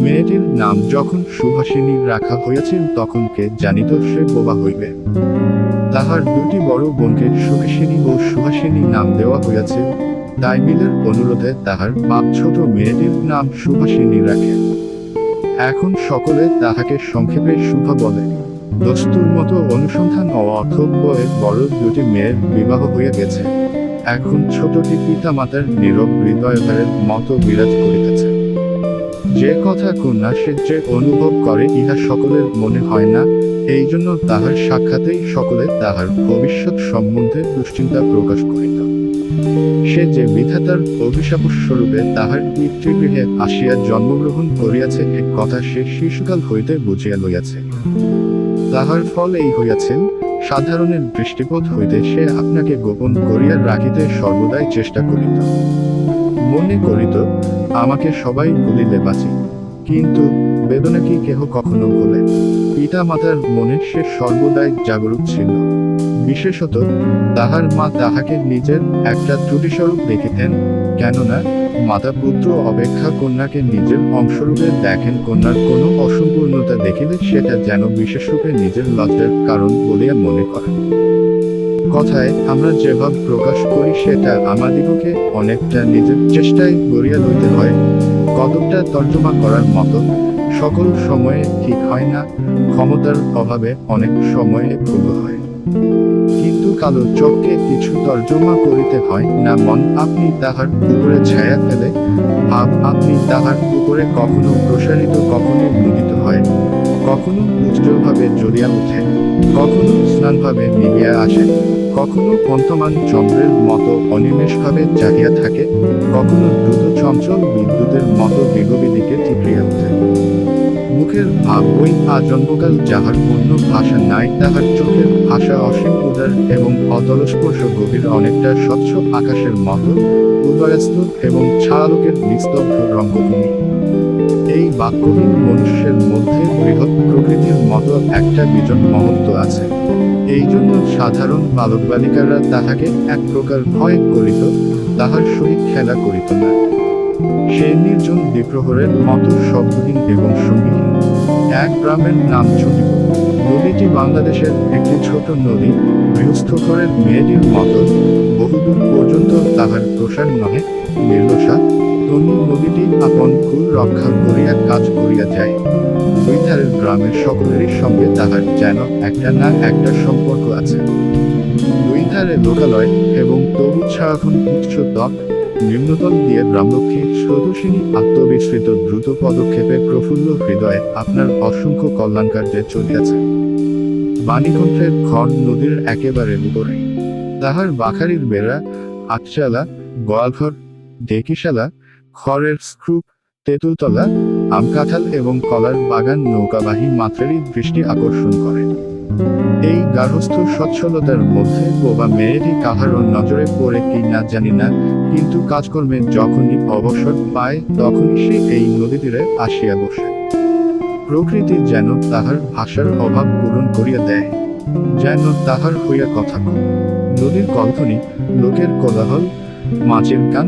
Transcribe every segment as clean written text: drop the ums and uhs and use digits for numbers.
মেয়েটির নাম যখন সুহাসিনী রাখা হইয়াছিল তখন কে জানিত সে বোবা হইবে। তাহার দুটি বড় বোনকে সুকেশিনী ও সুহাসিনী নাম দেওয়া হইয়াছিল, তাই মিলের অনুরোধে তাহার বাপ ছোট মেয়েটির নাম সুহাসিনী রাখে। এখন সকলে তাহাকে সংক্ষেপে শুভা বলে। দস্তুর মতো অনুসন্ধান ও অথব্যয়ে বড় দুটি মেয়ের বিবাহ হইয়া গেছে। এখন ছোটটি পিতামাতার নীরব হৃদয়ভারের মতো বিরাজ করিতেছে। যে কথা কন্যা সে যে অনুভব করে ইহা সকলের মনে হয় না, এই জন্য তাহার সাক্ষাতেই সকলে তাহার ভবিষ্যৎ সম্বন্ধে দুশ্চিন্তা প্রকাশ করিত। সে যে বিধাতার অভিশাপস্বরূপে তাহার পিতৃগৃহে আসিয়া জন্মগ্রহণ করিয়াছে এ কথা সে শিশুকাল হইতে বুঝিয়া লইয়াছে। তাহার ফল এই হইয়াছে, সাধারণের দৃষ্টিপথ হইতে সে আপনাকে গোপন করিয়া রাখিতে সর্বদাই চেষ্টা করিত। মনে করিত আমাকে সবাই ভুলিলে বাঁচি, কিন্তু বেদনা কি কেহ কখনো ভুলে? পিতা মাতার মনে সে সর্বদাই জাগরুক ছিল। বিশেষত তাহার মা তাহাকে নিজের একটা ত্রুটিস্বরূপ দেখিতেন, কেননা মাতা পুত্র অপেক্ষা কন্যাকে নিজের অংশরূপে দেখেন। কন্যার কোনো অসম্পূর্ণতা দেখিলে সেটা যেন বিশেষরূপে নিজের লজ্জার কারণ বলিয়া মনে করেন। কথায় আমরা যে ভাব প্রকাশ করি সেটা আমাদিগকে অনেকটা নিজের চেষ্টায় গড়িয়া লইতে হয়। কতকটা তর্জমা করার মতো সকল সময়ে ঠিক হয় না, ক্ষমতার অভাবে অনেক সময়ে ভুল হয়। কিন্তু কালো চোখকে কিছু তর্জমা করিতে হয় না। মন আপনি তাহার উপরে ছায়া ফেলে, ভাব আপনি তাহার উপরে কখনো প্রসারিত, কখনো মুদিত হয়, কখনো উজ্জ্বলভাবে জ্বলিয়া ওঠে, কখনো স্নানভাবে নিবিয়া আসে, কখনো পন্তমান চন্দ্রের মতো অনিমেষভাবে জাগিয়া থাকে, কখনো দ্রুত চঞ্চল বিদ্যুতের মতো দিগবিদিকে ঠিকরিয়া ওঠে। মুখের ভাব ওই আজন্মকাল যাহার অন্য ভাষা নাই, তাহার চোখের ভাষা অসীম উদার এবং অতলস্পর্শ গভীর, অনেকটা স্বচ্ছ আকাশের মতো উদয়াস্ত এবং ছায়ালোকের নিস্তব্ধ রঙ্গভূমি। এই বাক্যহীন মনুষ্যের মধ্যে বৃহৎ প্রকৃতির মতো একটা বিজন মহত্ব আছে। এই জন্য সাধারণ বালক বালিকারা তাহাকে এক প্রকার ভয় করিত, তাহার সহিত খেলা করিত না। সে নির্জন দ্বিপ্রহরের মতো শব্দহীন এবং সঙ্গীহীন। এক গ্রামের নাম চন্ডীপুর। নদীটি বাংলাদেশের একটি ছোট নদী, গৃহস্থঘরের মেয়েটির মতো বহুদূর পর্যন্ত তাহার প্রসার নহে। নির্লসা তনি নদীটি আপন কুল রক্ষা করিয়া কাজ করিয়া যায়। দুই ধারের গ্রামের সকলেরই সঙ্গে তাহার যেন একটা না একটা সম্পর্ক আছে। দুই ধারে লোকালয় এবং তবু ছায়াঘন উচ্চ ত্বক নিম্নতল দিয়ে গ্রামলক্ষ্মী স্রোতস্বিনী আত্মবিস্মৃত দ্রুত পদক্ষেপে প্রফুল্ল হৃদয়ে আপনার অসংখ্য কল্যাণকার্যে চলিয়াছে। বাণীকণ্ঠের ঘর নদীর একেবারে উপরে। তাহার বাখারির বেড়া, আটচালা, গোয়ালঘর, ডেকিশালা, খড়ের স্তূপ, তেঁতুলতলা, আম কাঁঠাল এবং কলার বাগান নৌকাবাহী মাত্রেরই দৃষ্টি আকর্ষণ করে। এই গার্হস্থ্য সচ্ছলতার মধ্যে বোবা মেয়েটি কাহারও নজরে পড়ে কি না জানি না, কিন্তু কাজকর্মে যখনই অবসর পায় তখনই সে এই নদী তীরে আসিয়া বসে। প্রকৃতি যেন তাহার ভাষার অভাব পূরণ করিয়া দেয়, যেন তাহার হইয়া কথা কয়। নদীর কলধ্বনি, লোকের কোলাহল, মাছের গান,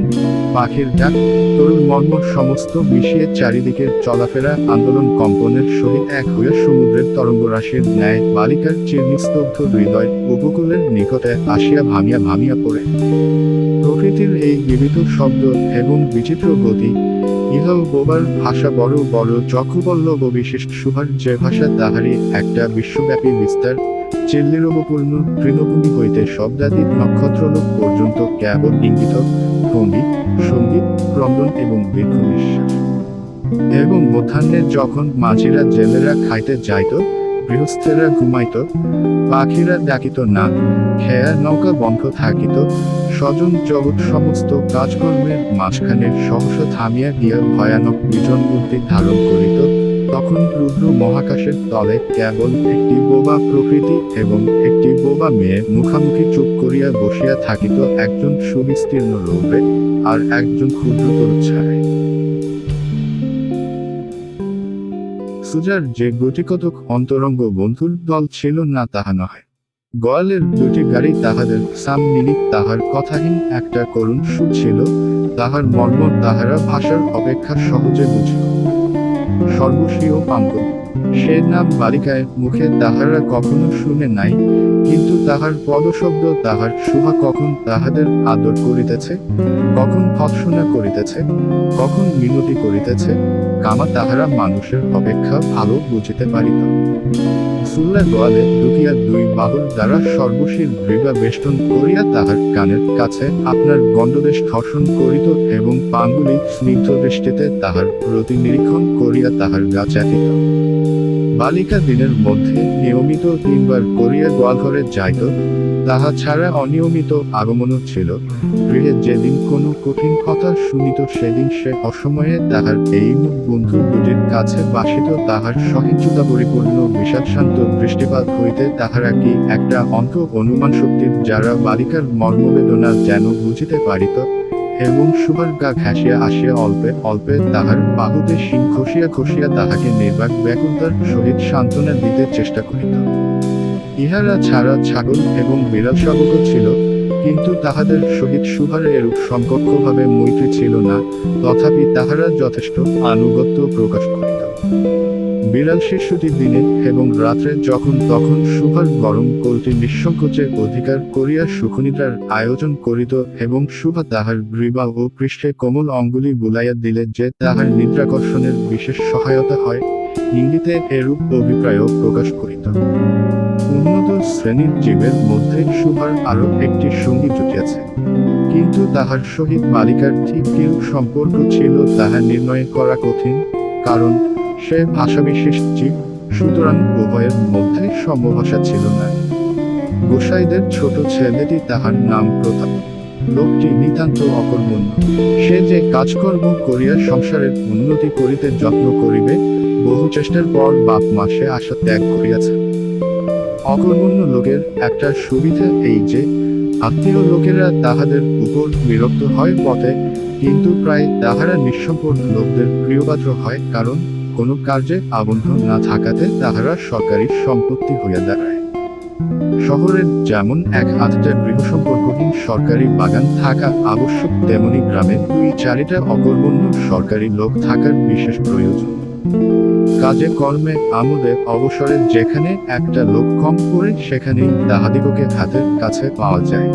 পাখির ডাক, তরুণ মর্মর সমস্ত মিশিয়ে চারিদিকের চলাফেরা আন্দোলন কম্পনের সহিত এক হইয়া সমুদ্রের তরঙ্গরাশির ন্যায় বালিকার চিরনিস্তব্ধ হৃদয় উপকূলের নিকটে আসিয়া ভাঙিয়া ভাঙিয়া পড়ে। প্রকৃতির এই বিবিধ শব্দ এবং বিচিত্র গতি, ইহাও বোবার ভাষা বড় বড় চক্ষুপল্লব বিশিষ্ট সুভার যে ভাষা তাহারই একটা বিশ্বব্যাপী বিস্তার। চিল্লিরবপূর্ণ তৃণভূমি হইতে শব্দাতীত নক্ষত্রলোক পর্যন্ত কেবল ইঙ্গিত, ভঙ্গি, সঙ্গীত, ক্রন্দন এবং দীর্ঘ নিঃশ্বাস। এবং মধ্যাহ্নে যখন মাঝিরা জেলেরা খাইতে যাইত, গৃহস্থেরা ঘুমাইত, পাখিরা ডাকিত না, খেয়া নৌকা বন্ধ থাকিত, স্বজন জগৎ সমস্ত কাজকর্মের মাঝখানে সহসা থামিয়া গিয়া ভয়ানক বিজন বুদ্ধি ধারণ করিত, তখন রুদ্র মহাকাশের তলে কেবল একটি বোবা প্রকৃতি এবং একটি বোবা মেয়ে মুখামুখি চুপ করিয়া বসিয়া থাকিত, একজন সুবিস্তীর্ণ রৌদ্রে আর একজন ক্ষুদ্র তরুচ্ছায়ায়। সুজার যে গুটিকতক অন্তরঙ্গ বন্ধুর দল ছিল না তাহা নয়। গোয়ালের দুটি গাড়ি তাহাদের সামনে তাহার কথাহীন একটা করুণ সুর ছিল, তাহার মর্ম তাহারা ভাষার অপেক্ষা সহজে বুঝিল। সর্বস্বীয় পাঙ্গল। সে নাম বালিকায় মুখে তাহারা কখনো শুনে নাই, কিন্তু তাহার পদশব্দ তাহার শুভা কখন তাহাদের আদর করিতেছে, কখন ভৎসনা করিতেছে, কখন মিনতি করিতেছে, কামা তাহারা মানুষের অপেক্ষা ভালো বুঝিতে পারিত। সুল্লা গোয়ালে ঢুকিয়া দুই বাহুর দ্বারা সর্বশীর গ্রীবা বেষ্টন করিয়া তাহার কানের কাছে আপনার গণ্ডদেশ ধর্ষণ করিত এবং পাঙ্গুলি স্নিগ্ধ দৃষ্টিতে তাহার প্রতি নিরীক্ষণ করিয়া তাহার গা চাটিত। বালিকা দিনের মধ্যে নিয়মিত 3 বার করিয়া গোয়ালঘরে যাইত, তাহা ছাড়া অনিয়মিত আগমনও ছিল। গৃহে যেদিন কোনো কঠিন কথা শুনিত সেদিন সে অসময়ে তাহার এই মুখ বন্ধু দুটির কাছে বাসিত। তাহার সহিঞ্চুতা পরিপূর্ণ বিষাদশান্ত দৃষ্টিপাত হইতে তাহারা কি একটা অন্ত অনুমান শক্তির যারা বালিকার মর্মবেদনা যেন বুঝিতে পারিত, এবং সুভার গা ঘাসিয়া আসিয়া অল্পে অল্পে তাহার বাহুতে শিং ঘষিয়া ঘষিয়া তাহাকে নির্বাক ব্যাকুলতার সহিত সান্ত্বনা দিতে চেষ্টা করিত। ইহারা ছাড়া ছাগল এবং বিড়াল শাবকও ছিল, কিন্তু তাহাদের সহিত সুভার এরূপ সমকক্ষভাবে মৈত্রী ছিল না, তথাপি তাহারা যথেষ্ট আনুগত্য প্রকাশ করিত। বিড়াল শিশুটি দিনে এবং রাত্রে যখন তখন সুভার গরম কোলটি নিঃসংকোচে অধিকার করিয়া সুখনিদ্রার আয়োজন করিত, এবং সুভা তাহার গ্রীবা ও পৃষ্ঠে কোমল অঙ্গুলি বুলাইয়া দিলে যে তাহার নিদ্রাকর্ষণের বিশেষ সহায়তা হয়, ইঙ্গিতে এরূপ অভিপ্রায়ও প্রকাশ করিত। উন্নত শ্রেণীর জীবের মধ্যে সুভার আরো একটি সঙ্গী জুটিয়াছে, কিন্তু তাহার সহিত বালিকার ঠিক কিরূপ সম্পর্ক ছিল তাহা নির্ণয় করা কঠিন, কারণ সে ভাষাবিশেষ জীব, সুতরাং উভয়ের মধ্যে সমভাষা ছিল না। গোসাইদের ছোট ছেলেটি তাহার নাম প্রতাপ। লোকটি নিতান্ত অকর্মণ্য। সে যে কাজকর্ম করিয়া সংসারের উন্নতি করিতে যত্ন করিবে, বহু চেষ্টার পর বাপ মাসে আশা ত্যাগ করিয়াছে। অকর্মণ্য লোকের একটা সুবিধা এই যে আত্মীয় লোকেরা তাহাদের উপর বিরক্ত হয় বটে, কিন্তু প্রায় তাহারা নিঃসম্পর্ক লোকদের প্রিয়পাত্র হয়, কারণ কোনো কার্যে আবদ্ধ না থাকাতে তাহারা সরকারি সম্পত্তি হইয়া দাঁড়ায়। শহরের যেমন 1-8টা গৃহসম্পর্কহীন সরকারি বাগান থাকা আবশ্যক, তেমনি গ্রামে 2-4টা অকর্মণ্য সরকারি লোক থাকার বিশেষ প্রয়োজন। কাজে কর্মে আমোদে অবসরে যেখানে একটা লোক কম পড়ে সেখানেই তাহাদিগকে হাতের কাছে পাওয়া যায়।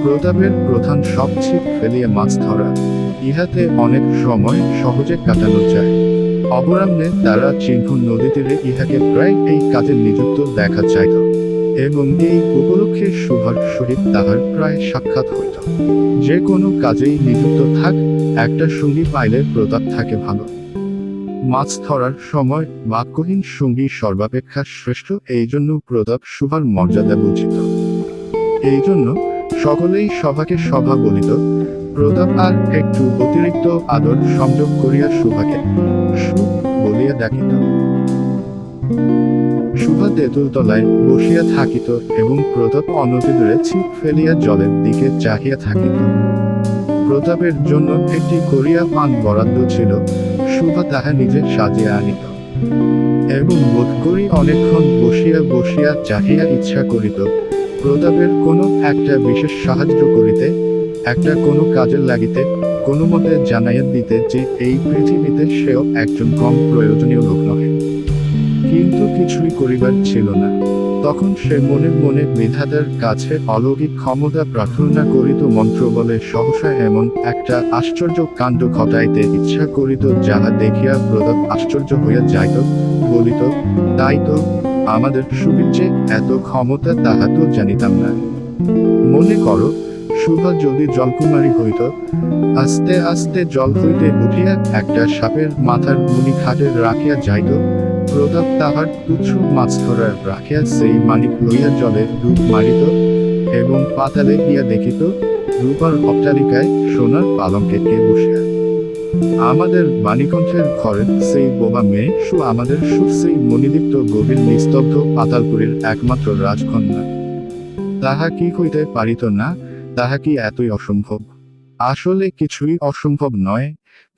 প্রতাপের প্রধান শখ ছিপ ফেলিয়া মাছ ধরা। ইহাতে অনেক সময় সহজে কাটানো যায়। অপরাহ্নে তারা চিহ্ন নদী তীরে ইহাকে প্রায় এই কাজে নিযুক্ত দেখা যাইত, এবং এই উপলক্ষে সুভার সহিত তাহার প্রায় সাক্ষাৎ হইত। যে কোনো কাজেই নিযুক্ত থাক, একটা সঙ্গী পাইলে প্রতাপ থাকে ভালো। মাছ ধরার সময় বাক্যহীন সঙ্গী সর্বাপেক্ষা শ্রেষ্ঠ, এই জন্য প্রতাপ সুভার মর্যাদা বুঝিত। এই জন্য সকলেই সভাকে সভা বলিত। প্রতাপ আর একটু অতিরিক্ত আদর সংযোগ করিয়া সুভাকে সু বলিয়া ডাকিত। সুভা তেঁতুল তলায় বসিয়া থাকিত এবং প্রতাপ অনতিদূরে ছিপ ফেলিয়া জলের দিকে চাহিয়া থাকিত। প্রতাপের জন্য একটি করিয়া পান বরাদ্দ ছিল, সুভা তাহা নিজে সাজিয়া আনিত, এবং বোধ করি অনেকক্ষণ বসিয়া বসিয়া চাহিয়া ইচ্ছা করিত প্রতাপের কোনো একটা বিশেষ সাহায্য করিতে, একটা কোনো কাজে লাগিতে, কোনো মতে জানাইয়া দিতে যে এই পৃথিবীতে সেও একজন কম প্রয়োজনীয় লোক নহে। কিন্তু কিছুই করিবার ছিল না। তখন সে মনে মনে বিধাতার কাছে অলৌকিক ক্ষমতা প্রার্থনা করিত, মন্ত্র বলে সহসা এমন একটা আশ্চর্য কাণ্ড ঘটাইতে ইচ্ছা করিত যাহা দেখিয়া প্রতাপ আশ্চর্য হইয়া যাইত, বলিত, তাই তো, আমাদের সুবীর যে এত ক্ষমতা তাহা তো জানিতাম না। মনে করো, সুভা যদি জলকুমারী হইত, আস্তে আস্তে জল হইতে উঠিয়া একটা সাপের মাথার মুনি খাটে রাখিয়া যাইত, প্রতাপ তাহার তুচ্ছ মাছ ধরার রাখিয়া সেই মানিক লইয়া জলে ডুব মারিত, এবং পাতালে গিয়া দেখিত রূপার অট্টালিকায় সোনার পালঙ্কে কে বসিয়া। আমাদের বাণীকণ্ঠের ঘরের সেই বোবা মেয়ে আমাদের সেই মণিদীপ্ত গভীর নিস্তব্ধ পাতালপুরীর একমাত্র রাজকন্যা। তাহা কি হইতে পারিত না? তাহা কি এতই অসম্ভব? আসলে কিছুই অসম্ভব নয়,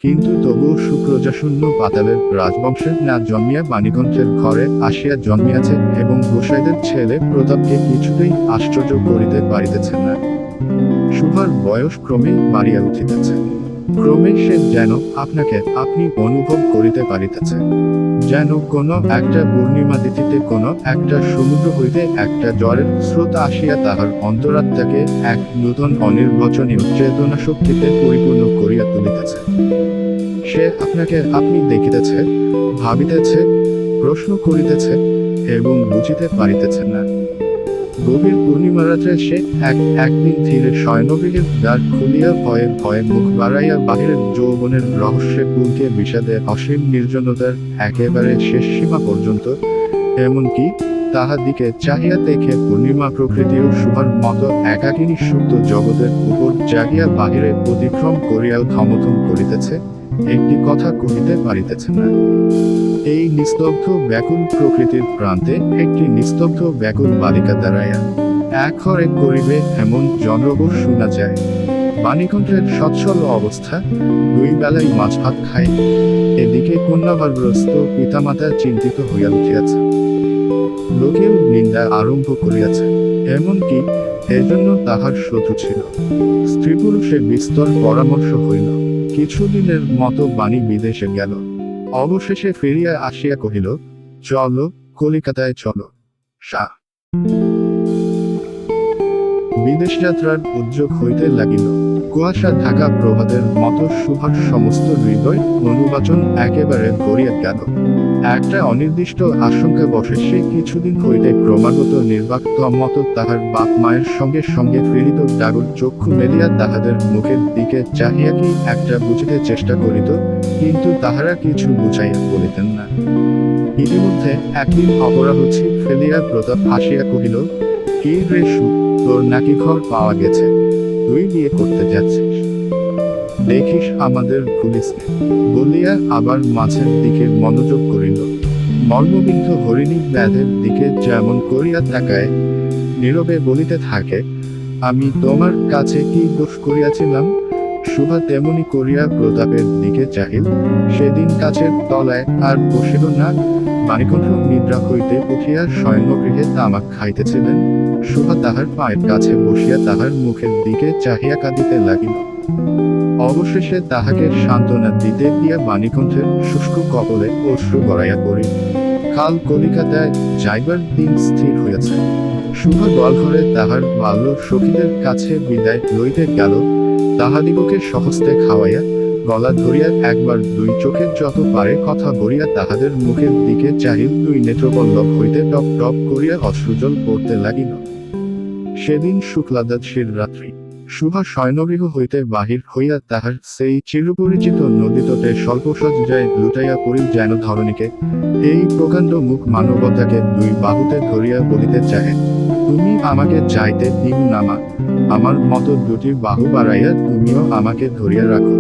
কিন্তু তবুও সুপ্রজাশূন্য পাতালের রাজবংশের না জন্মিয়া বাণীকণ্ঠের ঘরে আসিয়া জন্মিয়াছে, এবং গোসাইদের ছেলে প্রতাপকে কিছুতেই আশ্চর্য করিতে পারিতেছে না। সুভার বয়স ক্রমেই বাড়িয়া উঠিতেছে। ক্রমে সে যেন আপনাকে আপনি অনুভব করিতে পারিতেছে, যেন কোনো একটা পূর্ণিমা তিথিতে কোনো একটা সমুদ্র হইতে একটা জ্বরের স্রোত আসিয়া তাহার অন্তরাত্মাকে এক নূতন অনির্বচনীয় চেতনা শক্তিতে পরিপূর্ণ করিয়া তুলিতেছে। সে আপনাকে আপনি দেখিতেছে, ভাবিতেছে, প্রশ্ন করিতেছে এবং বুঝিতে পারিতেছে না। গভীর পূর্ণিমা রাত্রে সে একদিন ধীরে শয়নগৃহের দ্বার খুলিয়া ভয়ে ভয়ে মুখ বাড়াইয়া বাহিরের যৌবনের রহস্যে পুলকে বিষাদে অসীম নির্জনতার একেবারে শেষ সীমা পর্যন্ত, এমনকি তাহাদিকে চাহিয়া দেখে পূর্ণিমা প্রকৃতিও শুভার মতো একাকিনী সুপ্ত জগতের উপর জাগিয়া বাহিরে অতিক্রম করিয়াও থমথম করিতেছে, একটি কথা কহিতে পারিতেছে না। এই নিস্তব্ধ ব্যাকুল প্রকৃতির প্রান্তে একটি নিস্তব্ধ ব্যাকুল বালিকা দাঁড়াইয়া এক হরে করিবে এমন জনরব শোনা যায়। বাণীকণ্ঠের সচ্ছল অবস্থা, দুই বেলায় মাছ ভাত খায়। এদিকে কন্যাভারগ্রস্ত পিতামাতা চিন্তিত হইয়া উঠিয়াছে, লোকেও নিন্দা আরম্ভ করিয়াছে, এমনকি এজন্য তাহার শত্রু ছিল। স্ত্রী পুরুষে বিস্তর পরামর্শ হইল। কিছুদিনের মতো বাণী বিদেশে গেল, অবশেষে ফিরিয়া আসিয়া কহিল, চলো কলিকাতায় চলো। বিদেশ যাত্রার উদ্যোগ হইতে লাগিল। কুয়াশা ঢাকা প্রভাতের মতো সুভার সমস্ত হৃদয় অনুবাচন একেবারে করিয়া গেল। একটা অনির্দিষ্ট আশঙ্কা বসে সে কিছুদিন হইতে ক্রমাগত নির্বাক্ত মতো তাহার বাপ মায়ের সঙ্গে সঙ্গে ফিরিত ডাগর চক্ষু মেলিয়া তাহাদের মুখের দিকে চাহিয়া কি একটা বুঝিতে চেষ্টা করিত, কিন্তু তাহারা কিছু বুঝাইয়া বলিতেন না। ইতিমধ্যে একদিন অপরাহ্নে ফেলিয়া প্রতাপ হাসিয়া কহিল, কি রে সু, তোর নাকি ঘর পাওয়া গেছে, তুই বিয়ে করতে যাচ্ছিস, দেখিস আমাদের ভুলিস নে, বলিয়া আবার মাছের দিকে মনোযোগ করিল। মর্মবিদ্ধ হরিণী ব্যাধের দিকে যেমন করিয়া তাকায়, নীরবে বলিতে থাকে, আমি তোমার কাছে কি দোষ করিয়াছিলাম? শুভা তেমনি করিয়া প্রতাপের দিকে চাহিল। সেদিন গাছের তলায় আর বসিল না। বাণীকণ্ঠ নিদ্রা হইতে উঠিয়া শয়নগৃহে তামাক খাইতেছিলেন। শুভা তাহার পায়ের কাছে বসিয়া তাহার মুখের দিকে চাহিয়া কাঁদিতে লাগিল। অবশেষে তাহাকে সান্ত্বনা দিতে গিয়া বাণীকণ্ঠের শুষ্ক কপলে অশ্রু গড়াইয়া পড়িল। কাল কলিকাতায় যাইবার দিন স্থির হইয়াছে। শুভা দলঘরে তাহার বাল্য সখীদের কাছে বিদায় লইতে গেল। তাহাদিগকে সহস্তে খাওয়াইয়া গলা ধরিয়া একবার দুই চোখের যত পারে কথা বলিয়া তাহাদের মুখের দিকে চাহিল। দুই নেত্রপল্লব হইতে টপ টপ করিয়া অশ্রুজল পড়তে লাগিল। সেদিন শুক্লাদ্বাদশীর রাত্রি। শুভা শয়নগৃহ হইতে বাহির হইয়া তাহার সেই চিরপরিচিত নদীতটে স্বল্পসজ্জায় লুটাইয়া পড়িল যেন ধরণীকে। এই প্রকাণ্ড মুখ মানবতাকে দুই বাহুতে ধরিয়া বলিতে চাহে, তুমি আমাকে চাইতে দিও না মা, আমার মতো দুটি বাহু বাড়াইয়া তুমিও আমাকে ধরিয়া রাখো।